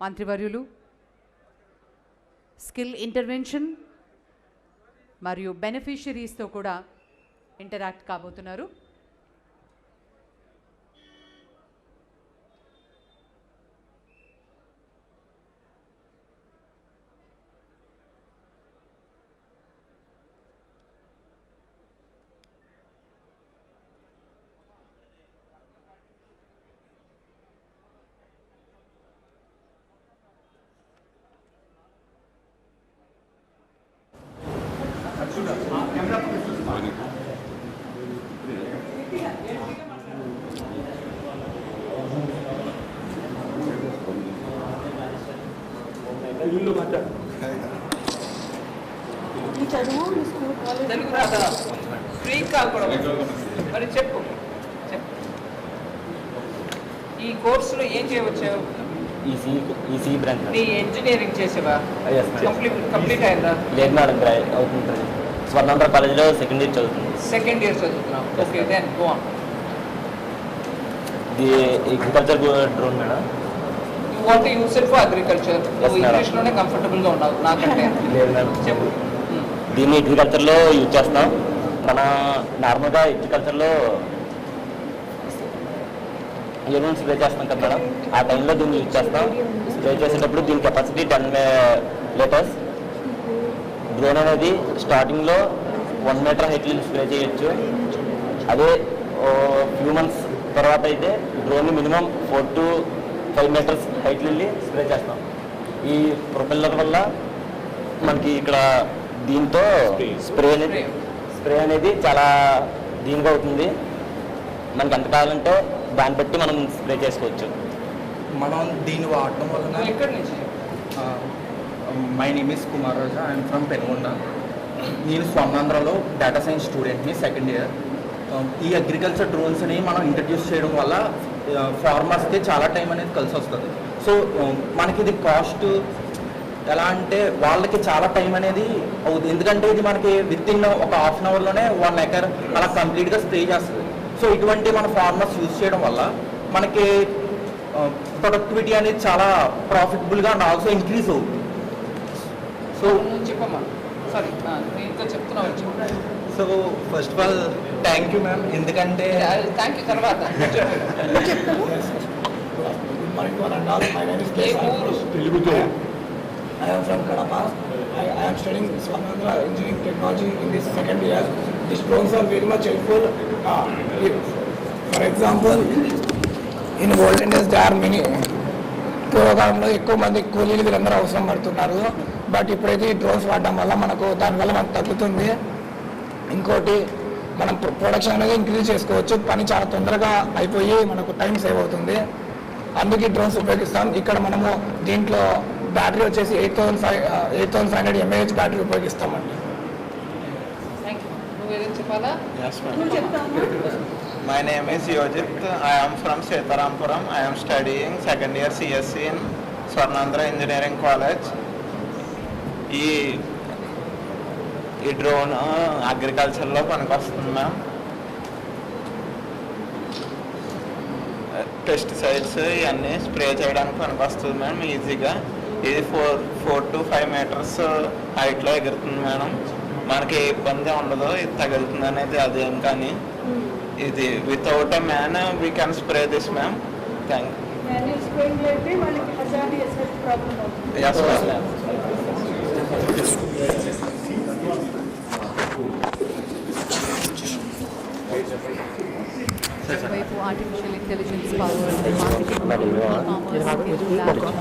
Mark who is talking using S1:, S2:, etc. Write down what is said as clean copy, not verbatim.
S1: మంత్రివర్యులు skill intervention మరియు బెనిఫిషరీస్తో కూడా ఇంటరాక్ట్ కాబోతున్నారు.
S2: మరి చెప్పు ఈ కోర్సులో ఏం చేయవచ్చు?
S3: ఈసీ బ్రాంచ్
S2: నీ ఇంజనీరింగ్ చేసేవా? కంప్లీట్ అయిందా?
S3: లేదు మేడం, అవుతుంది. స్వర్ణాంధ్ర కాలేజ్లో సెకండ్ ఇయర్ చదువుతుంది.
S2: సెకండ్ ఇయర్ చదువుతున్నావు. Okay, then go on.
S3: ఇది agriculture drone madam.
S2: You want to use it for agriculture. నువ్వు ఇంగ్లీష్లోనే కంఫర్టబుల్గా ఉన్నావు నాకంటే.
S3: లేదు మేడం, చెప్పు. దీన్ని అగ్రికల్చర్లో యూజ్ చేస్తాం. మన నార్మల్గా అగ్రికల్చర్లో ఎరువులు స్ప్రే చేస్తాం కదా మేడం, ఆ టైంలో దీన్ని యూజ్ చేస్తాం. స్ప్రే చేసేటప్పుడు దీని కెపాసిటీ 10 లీటర్స్. డ్రోన్ అనేది స్టార్టింగ్లో 1 మీటర్ హైట్లో స్ప్రే చేయొచ్చు. అదే ఫ్యూ మంత్స్ తర్వాత అయితే drone minimum 4 to 5 meters height వెళ్ళి స్ప్రే చేస్తాం. ఈ ప్రొపెల్లర్ వల్ల మనకి ఇక్కడ దీంతో స్ప్రే అనేది చాలా దీనిగా అవుతుంది. మనకి ఎంత కావాలంటే దాన్ని బట్టి మనం స్ప్రే చేసుకోవచ్చు.
S4: మనం దీన్ని వాడటం వలన
S2: ఎక్కడి నుంచి?
S4: My name is Kumar Raja, I'm from Penugonda. నేను స్వర్ణాంధ్రలో డేటా సైన్స్ స్టూడెంట్ని, సెకండ్ ఇయర్. ఈ అగ్రికల్చర్ డ్రోన్స్ని మనం ఇంట్రడ్యూస్ చేయడం వల్ల ఫార్మర్స్కి చాలా టైం అనేది కలిసి వస్తుంది. సో మనకి ఇది కాస్ట్ ఎలా అంటే వాళ్ళకి చాలా టైం అనేది అవుతుంది. ఎందుకంటే ఇది మనకి విత్ ఇన్ ఒక హాఫ్ అన్ అవర్లోనే 1 ఎకర్ అలా కంప్లీట్గా స్ప్రే చేస్తుంది. సో ఇటువంటి మన ఫార్మర్స్ యూజ్ చేయడం వల్ల మనకి ప్రొడక్టివిటీ అనేది చాలా ప్రాఫిటబుల్గా అండ్ ఆల్సో ఇంక్రీజ్ అవుతుంది.
S2: సో చెప్పమ్మా. సారీ, ఇంకా చెప్తున్నావు.
S4: So first of all thank you ma'am. ఎందుకంటే
S2: థ్యాంక్ యూ తర్వాత
S5: I am from Kadapa. I am studying Swarnandra Engineering Technology in this second year. These drones are very much helpful. For example, in olden days there are many పూర్వకాలంలో ఎక్కువ మంది కూలీలు వీరందరూ అవసరం పడుతున్నారు. But ఇప్పుడైతే ఈ డ్రోన్స్ వాడడం వల్ల దానివల్ల మనకు తగ్గుతుంది. ఇంకోటి మనం ప్రొడక్షన్ అనేది ఇంక్రీజ్ చేసుకోవచ్చు. పని చాలా తొందరగా అయిపోయి మనకు టైం సేవ్ అవుతుంది. అందుకే డ్రోన్స్ ఉపయోగిస్తాం. ఇక్కడ మనము దీంట్లో బ్యాటరీ వచ్చేసి 8500 mAh బ్యాటరీ ఉపయోగిస్తామండి.
S4: My name is Yojit. I am from Setarampuram. I am studying second year CSC in Swarnandra Engineering College. ఈ డ్రోన్ అగ్రికల్చర్లో పనికొస్తుంది మ్యామ్. పెస్టిసైడ్స్ ఇవన్నీ స్ప్రే చేయడానికి పనికొస్తుంది మేడం ఈజీగా. ఇది 4 to 5 మీటర్స్ హైట్లో ఎగురుతుంది మేడం. మనకి ఏ ఇబ్బంది ఉండదు, ఇది తగులుతుంది అనేది అదేం. కానీ ఇది without a man we can spray this ma'am. Thank you. Yes ma'am.
S1: వైపు ఆర్టిఫిషియల్ ఇంటెలిజెన్స్ పవర్ మార్కెటింగ్